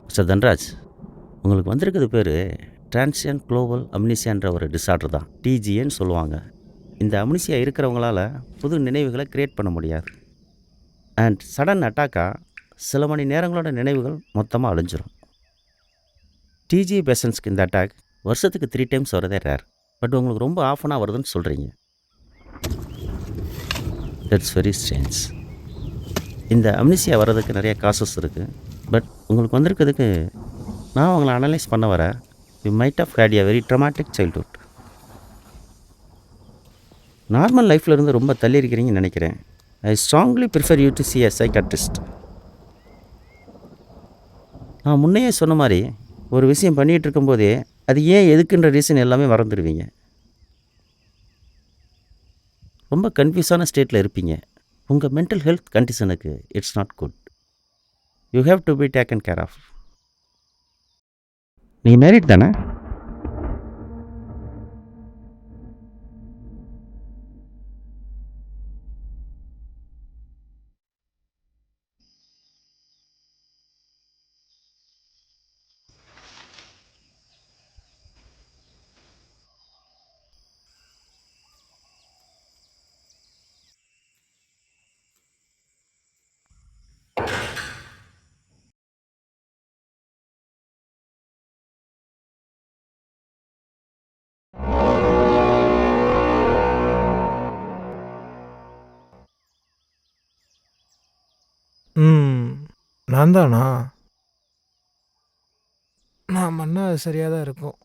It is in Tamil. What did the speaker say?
மிஸ்டர் தன்ராஜ், உங்களுக்கு வந்திருக்கிறது பேர் டிரான்சியன்ட் குளோபல் அம்னீசியான்ற ஒரு டிஸார்டர் தான், டிஜிஏன்னு சொல்லுவாங்க. இந்த அம்னீசியா இருக்கிறவங்களால புது நினைவுகளை க்ரியேட் பண்ண முடியாது. அண்ட் சடன் அட்டாக்காக சில மணி நேரங்களோட நினைவுகள் மொத்தமாக அழிஞ்சிரும். டிஜி பேஷண்ட்ஸ்க்கு இந்த அட்டாக் வருஷத்துக்கு 3 டைம்ஸ் வரதே ரேர். பட் உங்களுக்கு ரொம்ப ஆஃபனாக வருதுன்னு சொல்கிறீங்க. That's very strange. இந்த அம்னீசியா வர்றதுக்கு நிறைய காசஸ் இருக்குது. பட் உங்களுக்கு வந்திருக்கிறதுக்கு நான் உங்களை அனலைஸ் பண்ண வரேன். You might have had a very traumatic childhood. Normal லைஃப்பில் இருந்து ரொம்ப தள்ளி இருக்கிறீங்கன்னு நினைக்கிறேன். I strongly prefer you to see a psychiatrist. நான் முன்னையே சொன்ன மாதிரி ஒரு விஷயம் பண்ணிகிட்டு இருக்கும்போதே அது ஏன் எதுக்குன்ற ரீசன் எல்லாமே மறந்துடுவீங்க. ரொம்ப கன்ஃபியூஸான ஸ்டேட்டில் இருப்பீங்க. உங்கள் மென்டல் ஹெல்த் கண்டிஷனுக்கு it's not good. You have to be taken care of. நீங்கள் மேரிட் தானே? நான் தானா? நான் பண்ணா அது சரியா தான் இருக்கும்.